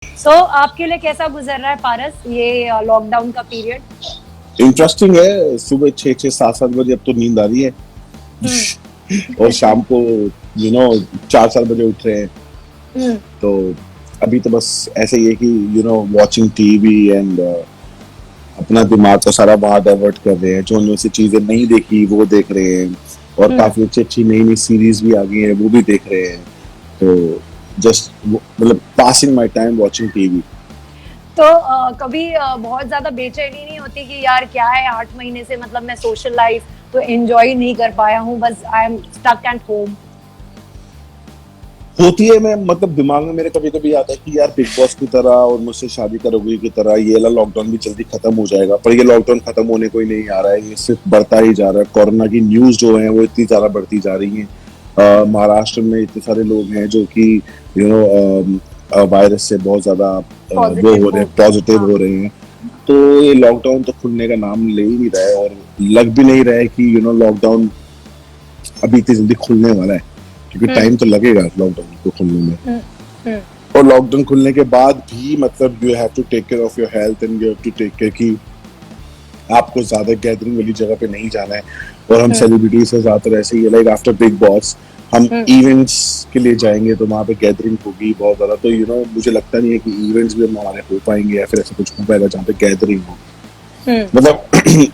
आपके लिए कैसा गुजर रहा है पारस ये लॉकडाउन का पीरियड? इंटरेस्टिंग है। सुबह 6-6 7-7 बजे अब तो नींद आ रही है। हम्म। और शाम को 4-4 बजे उठ रहे हैं। हम्म। तो अभी तो बस ऐसे ही है कि वॉचिंग टीवी एंड अपना दिमाग को सारा वहां डाइवर्ट कर रहे हैं। जो उनमें से चीजें नहीं देखी वो देख रहे हैं। और हम्म। काफी अच्छी अच्छी नई नई सीरीज भी आ गई है, वो भी देख रहे हैं। तो जस्ट मतलब passing my time watching TV. कभी बहुत ज्यादा बेचैनी नहीं होती कि यार क्या है 8 महीने से मतलब मैं सोशल लाइफ तो एंजॉय नहीं कर पाया हूँ, बस I am stuck at home? होती है। मैं मतलब दिमाग में मेरे कभी कभी आता है कि यार बिग बॉस की तरह और मुझसे शादी करोगी की तरह ये वाला लॉकडाउन भी जल्दी खत्म हो जाएगा, पर ये लॉकडाउन खत्म होने को ही नहीं आ रहा है। ये सिर्फ बढ़ता ही जा रहा है। कोरोना की न्यूज जो है वो इतनी ज्यादा बढ़ती जा रही है। महाराष्ट्र में इतने सारे लोग हैं जो कि यू नो वायरस से बहुत ज्यादा वो पॉजिटिव हो रहे हो हैं, गए। पॉजिटिव हाँ। हो रहे हैं। तो ये लॉकडाउन तो खुलने का नाम ले ही नहीं रहा है, और लग भी नहीं रहा है कि लॉकडाउन अभी इतनी जल्दी खुलने वाला है। क्योंकि हम्म। टाइम तो लगेगा लॉकडाउन को खुलने में। हम्म। हम्म। और लॉकडाउन खुलने के बाद भी मतलब you have to take care of your health and you have to take care कि आपको ज्यादा गैदरिंग वाली जगह पे नहीं जाना है। और हम हम्म। सेलिब्रिटीज से ज्यादातर ऐसे ही लाइक आफ्टर बिग बॉस हम हम्म। इवेंट्स के लिए जाएंगे तो वहां पे गैदरिंग होगी बहुत ज्यादा। तो मुझे लगता नहीं है कि इवेंट्स भी हमारे हो पाएंगे या फिर ऐसा कुछ हो पाएगा जहाँ पे गैदरिंग हो। हम्म। मतलब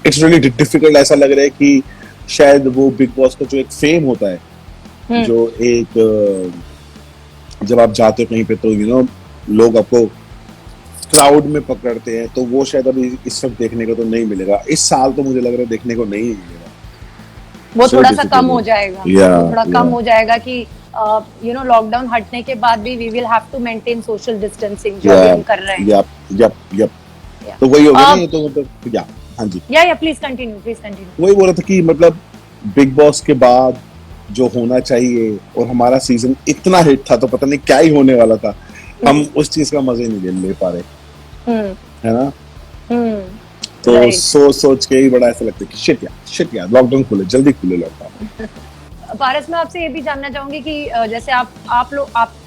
इट्स रियली डिफिकल्ट। ऐसा लग रहा है कि शायद वो बिग बॉस का जो एक फेम होता है, हम्म। जो एक जब आप जाते हो कहीं पे तो लोग आपको क्राउड में पकड़ते हैं, तो वो शायद अभी इस वक्त देखने को तो नहीं मिलेगा। इस साल तो मुझे लग रहा है देखने को नहीं मिलेगा। वो सो थोड़ा सा कम हो डिसअपॉइंटेड। जाएगा। या वो थोड़ा कम या हो जाएगा कि लॉकडाउन हटने के बाद भी we will have to maintain social distancing जो या अभी हम कर रहे हैं। या या या या तो वही हो गया ना ये तो मतलब या। हाँ जी। या प्लीज कंटिन्यू, प्लीज कंटिन्यू। वही बोल रहा था कि मतलब बिग बॉस के बाद जो होना चाहिए, और हमारा सीजन इतना हिट था तो पता नहीं क्या ही होने वाला था। हम उस चीज का मजे नहीं ले पा रहे, हम्म। है ना। हम्म। तो राइट। सोच सोच के ही बड़ा ऐसा लगता है कि शिट यार लॉकडाउन खुले, जल्दी खुले लॉकडाउन। पारस, मैं आपसे ये भी जानना चाहूंगी कि जैसे आप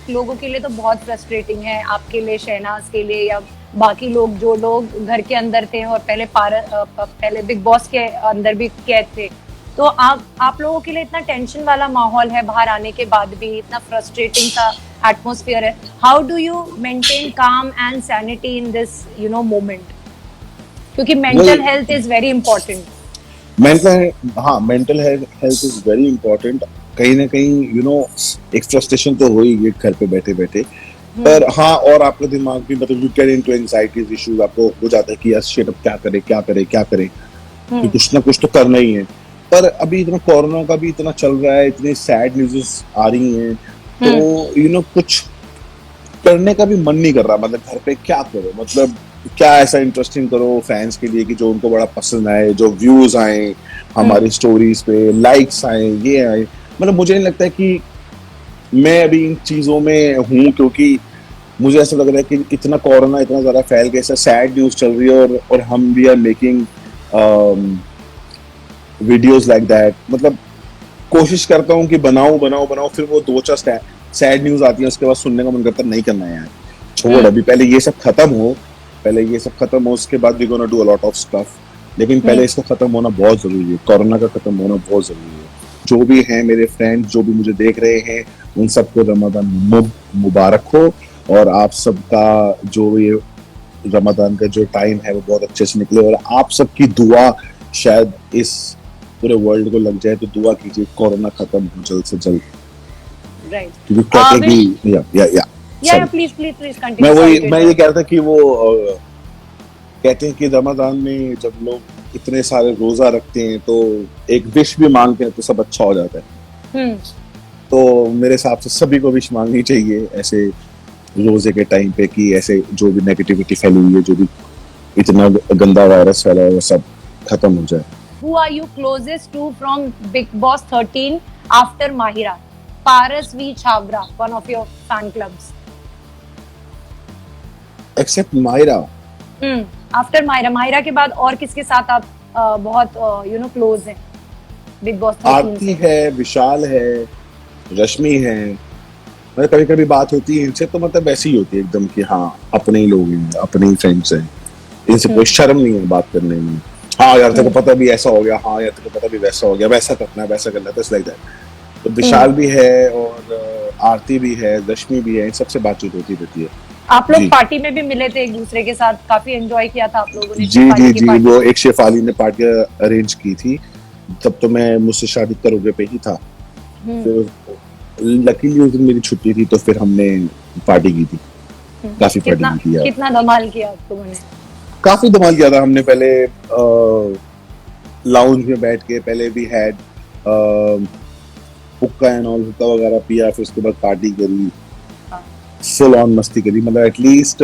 लोगों के लिए तो बहुत फ्रस्ट्रेटिंग है, आपके लिए, शहनाज के लिए या बाकी लोग जो लोग घर के अंदर थे और पहले बिग बॉस के अंदर भी कैद थे। तो आप लोगों के लिए इतना टेंशन वाला माहौल है, बाहर आने के बाद भी इतना फ्रस्ट्रेटिंग सा एटमोस्फियर है। How do you maintain calm and sanity in this moment? क्योंकि वही mental health is very important. Mental, हाँ mental health is very important. कहीं ना कहीं एक फ्रस्ट्रेशन तो हो ही है घर पे बैठे बैठे। पर हाँ, और आपका दिमाग भी मतलब you get into anxieties issues. आपको हो जाता है कि यार शिट अब क्या करे क्या करे क्या करे, कि हम्म। कुछ ना कुछ तो करना ही है। पर अभी इतना कोरोना का भी इतना चल रहा है, इतनी सैड न्यूज़ेस आ रही हैं, तो हम्म। कुछ करने का भी मन नहीं कर रहा। मतलब घर पे क्या करो, मतलब क्या ऐसा इंटरेस्टिंग करो फैंस के लिए कि जो उनको बड़ा पसंद आए, जो व्यूज आए हम्म। हमारी स्टोरीज पे, लाइक्स आए, ये आए। मतलब मुझे नहीं लगता है कि मैं अभी इन चीजों में हूँ, क्योंकि मुझे ऐसा लग रहा है कि इतना कोरोना इतना ज्यादा फैल गया, ऐसा सैड न्यूज चल रही है, और हम भी are making videos like that. मतलब कोशिश करता हूँ कि बनाऊं बनाऊं बनाऊं, फिर वो दो चार सैड न्यूज आती है, उसके बाद सुनने का मन करता है नहीं करना है यार, छोड़ हम्म। अभी, पहले ये सब खत्म हो। पहले ये सब खत्म हो, उसके बाद we gonna do a lot of stuff. लेकिन पहले हम्म। इसका खत्म होना बहुत जरूरी है, कोरोना का खत्म होना बहुत जरूरी है। जो भी हैं मेरे फ्रेंड, जो भी मुझे देख रहे हैं, उन सबको रमजान मुबारक हो। और आप सबका जो ये रमजान का जो टाइम है वो बहुत अच्छे से निकले, और आप सबकी दुआ शायद इस पूरे वर्ल्ड को लग जाए। तो दुआ कीजिए कोरोना खत्म हो जल्द से जल्द। राइट। क्योंकि कहते हैं विल कि या या सॉरी, प्लीज प्लीज प्लीज मैं कंटिन्यू, सॉरी वही टू मैं ये इंटरप्ट। कह रहा था कि वो कहते हैं कि रमजान में जब लोग इतने सारे रोजा रखते हैं तो एक विश भी मांगते हैं तो सब अच्छा हो जाता है। हम्म। तो मेरे हिसाब से सभी को विश मांगनी चाहिए ऐसे रोजे के टाइम पे, कि ऐसे जो भी नेगेटिविटी फैली हुई है, जो भी इतना गंदा वायरस फैला है, वो सब खत्म हो जाए। Who are you closest to from Big Boss 13 after Mahira? Paras V Chavra, one of your fan clubs. Except Myra. After Mahira के बाद और किसके साथ आप बहुत क्लोज हैं बिग बॉस 13 आरती से? है, विशाल है, रश्मि है, मतलब कभी कभी बात होती है इनसे तो मतलब वैसी ही होती है एकदम कि हाँ अपने ही लोग हैं, अपने ही फ्रेंड्स हैं, इनसे कोई शर्म नहीं है बात करने में। हाँ यार तेरे को पता भी ऐसा हो गया, हाँ यार तेरे को पता भी वैसा हो गया, वैसा करना है, वैसा करना है, तो लाइक दैट। तो विशाल भी है और आरती भी है, दशमी भी है, इन सबसे बातचीत होती रहती है। आप लोग जी पार्टी में भी मिले थे एक दूसरे के साथ, काफी एंजॉय किया था आप लोगों ने जी जी शेफाली की जी, पार्टी। वो एक शेफाली ने पार्टी अरेंज की थी, तब तो मैं मुझसे शादी करोगे पे ही था। फिर लकीली उस दिन मेरी छुट्टी थी तो फिर हमने पार्टी की थी, काफी पार्टी कितना की थी यार। कितना धमाल किया आप लोगों ने। काफी धमाल किया था हमने। पहले लाउंज में बैठ के पहले वी हैड हुक्का एंड ऑल, हुक्का वगैरह पिया, फिर उसके बाद पार्टी करी, हाँ। फुल ऑन मस्ती करी। मतलब एटलीस्ट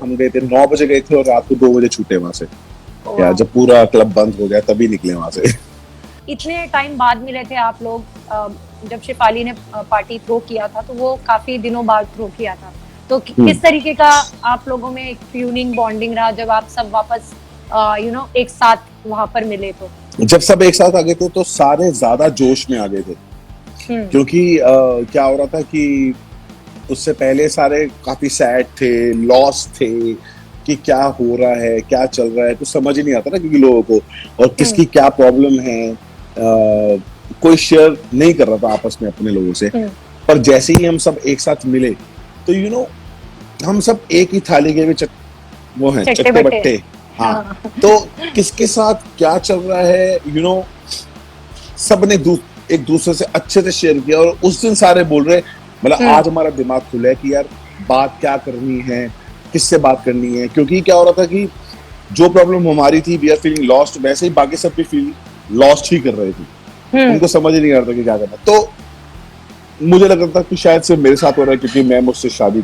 हम गए थे 9 बजे गए थे और रात को 2 बजे छूटे वहां से, या वाह। जब पूरा क्लब बंद हो गया तभी निकले वहां से। इतने टाइम बाद मिले थे आप लोग। जब शेफाली ने पार्टी थ्रो किया था तो वो काफी दिनों बाद थ्रो किया था, तो किस तरीके का आप लोगों में एक ट्यूनिंग बॉन्डिंग रहा जब आप सब वापस एक साथ वहां पर मिले? तो जब सब एक साथ आ गए थे तो सारे ज्यादा जोश में आ गए थे, क्योंकि क्या हो रहा था कि उससे पहले सारे काफी सैड थे, लॉस्ट थे कि क्या हो रहा है, क्या चल रहा है, कुछ समझ ही नहीं आता ना क्योंकि लोगों को, और किसकी क्या प्रॉब्लम है, कोई शेयर नहीं कर रहा था आपस में अपने लोगों से। पर जैसे ही हम सब एक साथ मिले तो हम सब एक ही थाली के भी वो हैं चट्टे बट्टे। हाँ, तो किसके साथ क्या चल रहा है सब ने एक दूसरे से अच्छे से शेयर किया, और उस दिन सारे बोल रहे, मतलब आज हमारा दिमाग खुला है कि यार बात क्या करनी है, किससे बात करनी है, क्योंकि क्या हो रहा था कि जो प्रॉब्लम हमारी थी, वी आर फीलिंग लॉस्ट, वैसे ही बाकी सब भी फील लॉस्ट ही कर रहे थे। उनको समझ ही नहीं आ रहा था कि क्या करना। तो मुझे लग रहा था कि शायद सिर्फ मेरे साथ हो रहा है क्योंकि मैं मुझसे शादी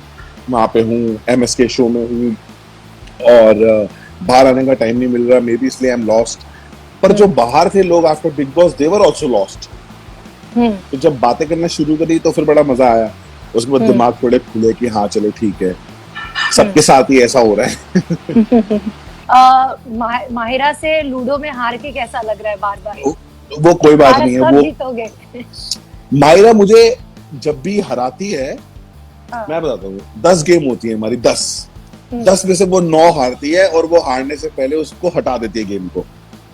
वहां पे हूँ, MSK शो में हूँ, और बाहर आने का टाइम नहीं मिल रहा, मे बी इसलिए आई एम लॉस्ट। पर जो बाहर थे लोग after big boss, they were also lost. तो जब बातें करना शुरू करी तो फिर बड़ा मजा आया, उसके बाद दिमाग थोड़े खुले कि हाँ चलो ठीक है, सबके साथ ही ऐसा हो रहा है। माहिरा से लूडो में हार के कैसा लग रहा है बार बार? वो कोई बात नहीं है, वो जीतोगे? माहिरा मुझे जब भी हराती है, मैं बताता हूँ, 10 गेम होती है हमारी, 10 में से वो 9 हारती है, और वो हारने से पहले उसको हटा देती है गेम को।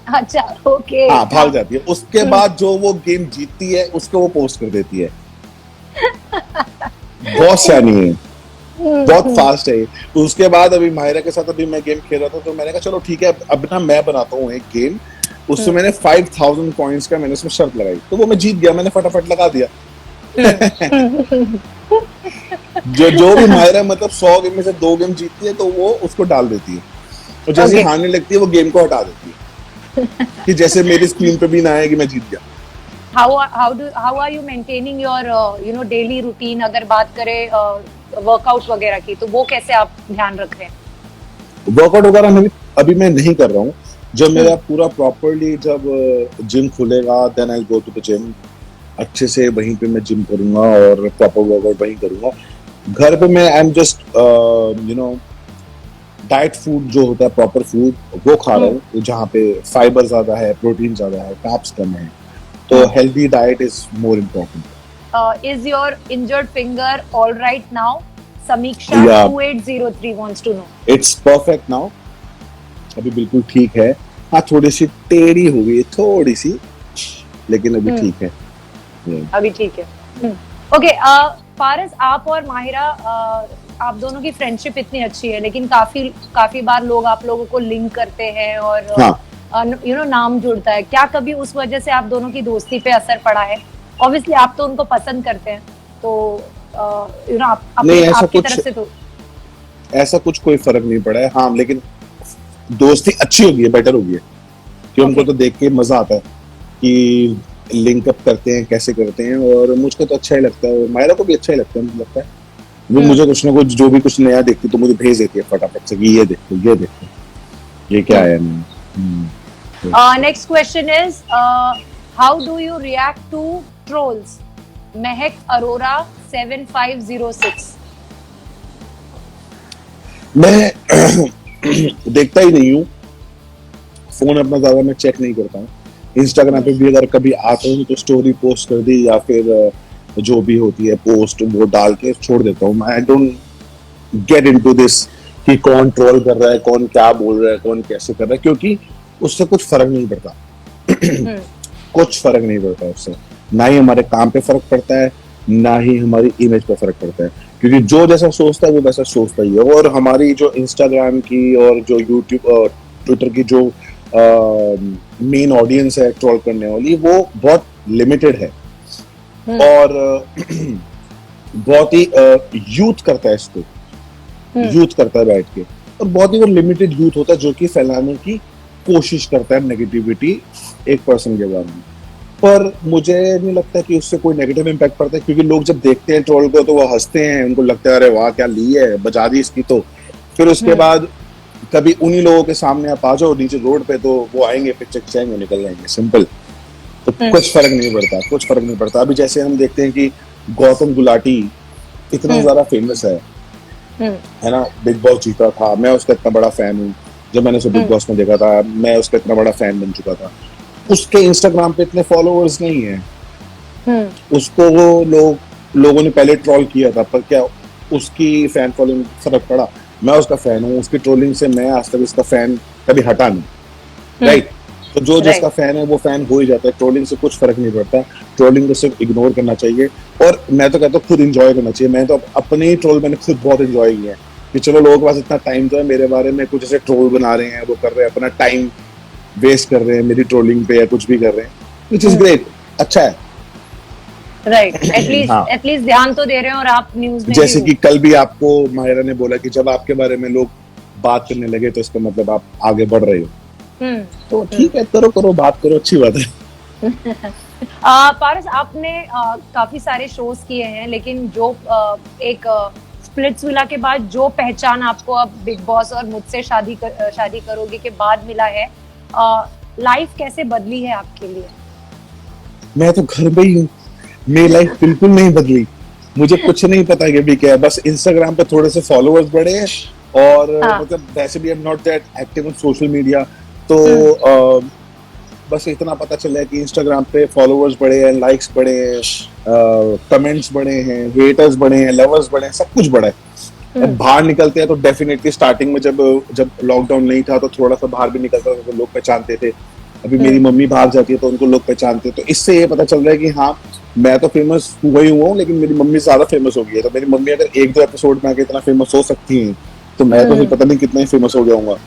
अच्छा, ओके। हाँ, भाग जाती है। उसके बाद जो वो गेम जीतती है उसको वो पोस्ट कर देती है। बहुत सयानी है, बहुत फास्ट है। तो उसके बाद अभी माहिरा के साथ अभी मैं गेम खेल रहा था तो मैंने कहा चलो ठीक है, अब ना मैं बनाता हूँ एक गेम। उससे मैंने 5000 कॉइन्स का मैंने उसमें शर्त लगाई, तो वो मैं जीत गया, मैंने फटाफट लगा दिया। जो भी माहिरा मतलब 100 गेम में से 2 गेम जीतती है तो वो उसको डाल देती है, और जैसे हारने लगती है वो गेम को हटा देती है कि जैसे मेरी स्क्रीन पे भी ना आए कि मैं जीत गया। How are you maintaining your daily routine? अगर बात करें वर्कआउट वगैरह की, तो वो कैसे आप ध्यान रख रहे हैं? वर्कआउट वगैरह अभी मैं नहीं कर रहा हूँ। जब मेरा पूरा प्रॉपरली जब जिम खुलेगा then I go to the gym, अच्छे से वहीं पे मैं जिम करूंगा और प्रॉपर वर्कआउट वहीं करूंगा। घर पे मैं I am just diet food जो होता है, प्रॉपर फूड वो खा रहा हूँ, जहाँ पे फाइबर ज्यादा है, प्रोटीन ज्यादा है, कार्ब्स कम है, तो healthy diet is more important. Is your injured finger all right now? Samiksha 2803 wants to know. It's perfect now, अभी बिल्कुल ठीक है। हाँ, थोड़ी सी टेढ़ी हो गई, थोड़ी सी, लेकिन अभी ठीक है। अभी ठीक है। ओके, फारस, आप और माहिरा, आप दोनों की फ्रेंडशिप इतनी अच्छी है, लेकिन काफी बार लोग आप लोगों को लिंक करते हैं और नाम जुड़ता है। क्या कभी उस वजह से आप दोनों की दोस्ती पे असर पड़ा है? ऑब्वियसली आप तो उनको पसंद करते हैं, तो आपकी तरफ से तो ऐसा कुछ कोई फर्क नहीं पड़ा है। हाँ, लेकिन दोस्ती अच्छी होगी है, बेटर होगी है, कि हमको तो देख के मजा आता है कि लिंक अप करते हैं, कैसे करते हैं, और मुझको तो अच्छा ही लगता है, मायरा को भी अच्छा ही लगता है, मुझे लगता है। वो मुझे कुछ ना कुछ जो भी कुछ नया देखती तो मुझे भेज देती है फटाफट से कि ये देखो ये क्या है। Next question is, how do you react to trolls? Mahek Arora 7506। मैं देखता ही नहीं हूँ, फोन अपना ज्यादा मैं चेक नहीं करता हूँ। इंस्टाग्राम पे भी अगर कभी आता हूँ तो स्टोरी पोस्ट कर दी, या फिर जो भी होती है पोस्ट वो डाल के छोड़ देता हूँ। I don't get into this कि कौन ट्रोल कर रहा है, कौन क्या बोल रहा है, कौन कैसे कर रहा है, क्योंकि उससे कुछ फर्क नहीं पड़ता। हम्म, कुछ फर्क नहीं पड़ता उससे, ना ही हमारे काम पे फर्क पड़ता है, ना ही हमारी इमेज पे फर्क पड़ता है, क्योंकि जो जैसा सोचता है वो वैसा सोचता ही है। और हमारी जो इंस्टाग्राम की और जो यूट्यूब और ट्विटर की जो मेन ऑडियंस है ट्रोल करने वाली, वो बहुत लिमिटेड है और बहुत ही यूथ करता है इसको, यूथ करता है बैठ के, और बहुत ही वो लिमिटेड यूथ होता है जो कि फैलाने की कोशिश करता है नेगेटिविटी एक पर्सन के बारे में। पर मुझे नहीं लगता कि उससे कोई नेगेटिव इम्पैक्ट पड़ता है, क्योंकि लोग जब देखते हैं ट्रोल को तो वो हंसते हैं, उनको लगता है अरे वाह क्या ली है, बजा दी इसकी। तो फिर उसके बाद कभी उन्हीं लोगों के सामने आप आ जाओ नीचे रोड पे, तो वो आएंगे, पिक्चर खिंचाएंगे, निकल जाएंगे, सिंपल। तो कुछ फर्क नहीं पड़ता, कुछ फर्क नहीं पड़ता। अभी जैसे हम देखते हैं कि गौतम गुलाटी इतना ज्यादा फेमस है ना, बिग बॉस जीता था, मैं उसका इतना बड़ा फैन हूँ, जब मैंने उसे बिग बॉस में देखा था मैं उसका इतना बड़ा फैन बन चुका था। उसके इंस्टाग्राम पे इतने फॉलोअर्स नहीं है, उसको वो लोगों ने पहले ट्रोल किया था, पर क्या उसकी फैन फॉलोइंग फर्क पड़ा? मैं उसका फैन हूँ, उसकी ट्रोलिंग से मैं आज तक उसका फैन कभी हटा नहीं, राइट? तो जो जिसका फैन है वो फैन हो ही जाता है, ट्रोलिंग से कुछ फर्क नहीं पड़ता। ट्रोलिंग को सिर्फ इग्नोर करना चाहिए, और मैं तो कहता हूँ खुद इंजॉय करना चाहिए। मैं तो अपने ही ट्रोल मैंने खुद बहुत इंजॉय किया है कि चलो लोगों के पास इतना टाइम तो है मेरे बारे में, कुछ ऐसे ट्रोल बना रहे हैं, वो कर रहे हैं, अपना टाइम वेस्ट कर रहे हैं मेरी ट्रोलिंग पे या कुछ भी कर रहे हैं, विच इज ग्रेट, अच्छा है, राइट। एटलीस्ट ध्यान तो दे रहे हैं और आप न्यूज में जैसे कि कल भी आपको माहिरा ने बोला कि जब आपके बारे में लोग बात करने लगे तो इसका मतलब आप आगे बढ़ रहे हो। तो ठीक है, करो बात करो, अच्छी बात है। पारस, आपने काफी सारे शोज किए हैं, लेकिन जो एक स्प्लिट्सविला के बाद जो पहचान आपको अब बिग बॉस और मुझसे शादी करोगे के बाद मिला है, लाइफ कैसे बदली है आपके लिए? मैं तो घर में ही हूँ, मेरी लाइफ बिल्कुल नहीं बदली, मुझे कुछ नहीं पता कि भी क्या है, बस इंस्टाग्राम पे थोड़े से फॉलोअर्स बढ़े हैं, और मतलब वैसे भी I am not that active on social media, तो बस इतना पता चला है कि इंस्टाग्राम पे फॉलोअर्स बढ़े हैं, लाइक्स बढ़े हैं, कमेंट्स बढ़े हैं, हेटर्स बढ़े हैं, लवर्स बढ़े हैं, सब कुछ बढ़ा है। अब बाहर निकलते हैं तो डेफिनेटली स्टार्टिंग में जब लॉकडाउन नहीं था तो थोड़ा सा बाहर भी निकलता था तो लोग पहचानते थे। अभी मेरी मम्मी बाहर जाती है तो उनको लोग पहचानते हैं, तो इससे ये पता चल रहा है कि हाँ मैं तो फेमस हुआ ही हुआ हूँ, लेकिन मेरी मम्मी ज्यादा फेमस हो गई है। तो मेरी मम्मी अगर एक दो एपिसोड में आके इतना फेमस हो सकती है, तो मैं तो फिर पता नहीं कितना ही फेमस हो जाऊंगा।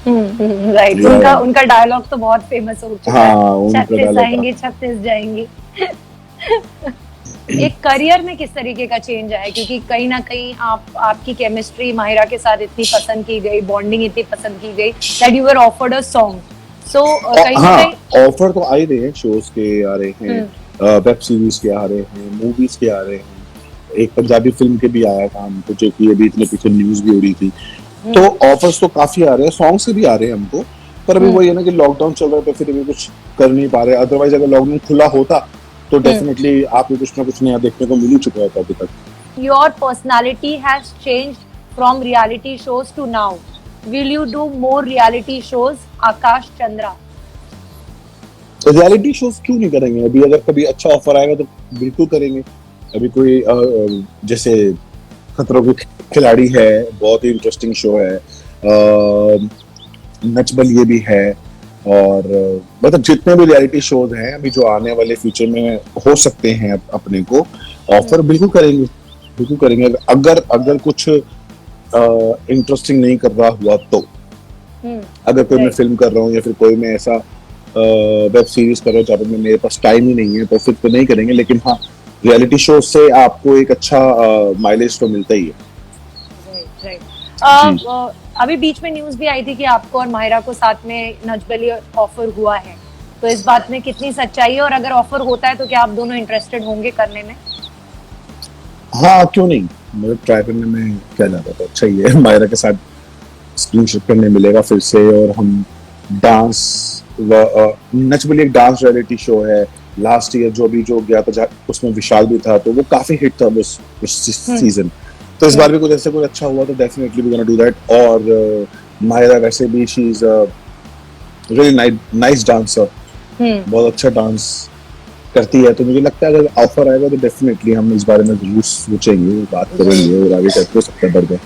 राइट, उनका डायलॉग तो बहुत फेमस हो चुका है, 36 आएंगे 36 जाएंगे। एक करियर में किस तरीके का चेंज आया, क्योंकि कहीं ना कहीं आपकी केमिस्ट्री माहिरा के साथ इतनी पसंद की गई, बॉन्डिंग इतनी पसंद की गई that you were offered a song. So कहीं ना कहीं ऑफर तो आ ही रहे हैं, शोज के आ रहे हैं, वेब सीरीज के आ रहे हैं, मूवीज के आ रहे हैं, एक पंजाबी फिल्म के भी आया था हमको, जो कि अभी इतने पीछे न्यूज भी हो रही थी। तो ऑफर्स तो काफी आ रहे हैं, सॉन्ग से भी आ रहे हैं हमको, पर अभी वही है ना कि लॉकडाउन चल रहा है तो फिर अभी कुछ कर नहीं पा रहे। अदरवाइज अगर लॉकडाउन खुला होता तो डेफिनेटली आपको कुछ ना कुछ नया देखने को मिल ही चुका होता अभी तक। Your personality has changed from reality shows to now. Will you do more reality shows, Akash Chandra? Reality shows क्यों नहीं करेंगे? अभी अगर कभी अच्छा ऑफर आएगा तो बिल्कुल करेंगे। अभी कोई जैसे खतरों के खिलाड़ी है, बहुत ही इंटरेस्टिंग शो है, नच बलिए भी है, और मतलब जितने भी रियलिटी शोज हैं अभी जो आने वाले फ्यूचर में हो सकते हैं अपने को ऑफर, बिल्कुल करेंगे, बिल्कुल करेंगे। अगर कुछ इंटरेस्टिंग नहीं कर रहा हुआ तो, अगर कोई मैं फिल्म कर रहा हूँ या फिर कोई मैं ऐसा वेब सीरीज कर रहा हूँ जहाँ पे मेरे पास टाइम ही नहीं है तो फिर तो नहीं करेंगे। लेकिन हाँ, रियलिटी शो से आपको एक अच्छा माइलेज तो मिलता ही है। अभी बीच में न्यूज भी आई थी कि आपको और माहिरा को साथ में नच बलिए ऑफर हुआ है, तो इस बात में कितनी सच्चाई है, और अगर ऑफर होता है तो क्या आप दोनों इंटरेस्टेड होंगे करने में? हाँ, क्यों नहीं, मतलब ट्राई करने में क्या जाता था, अच्छा ही है। माहिरा के साथ स्क्रीनशॉट करने मिलेगा फिर से, और हम डांस नच बलिए एक डांस रियलिटी शो है, लास्ट ईयर जो गया था उसमें विशाल भी था, तो वो काफी हिट था उस सीजन। तो इस बार भी कुछ ऐसे कुछ अच्छा हुआ तो definitely we gonna do that. और माहिरा वैसे भी she is really nice dancer, बहुत अच्छा डांस करती है, तो मुझे लगता है अगर ऑफर आएगा तो डेफिनेटली हम इस बारे में जरूर सोचेंगे, बात करेंगे और आगे करके सकते हैं बढ़ गए।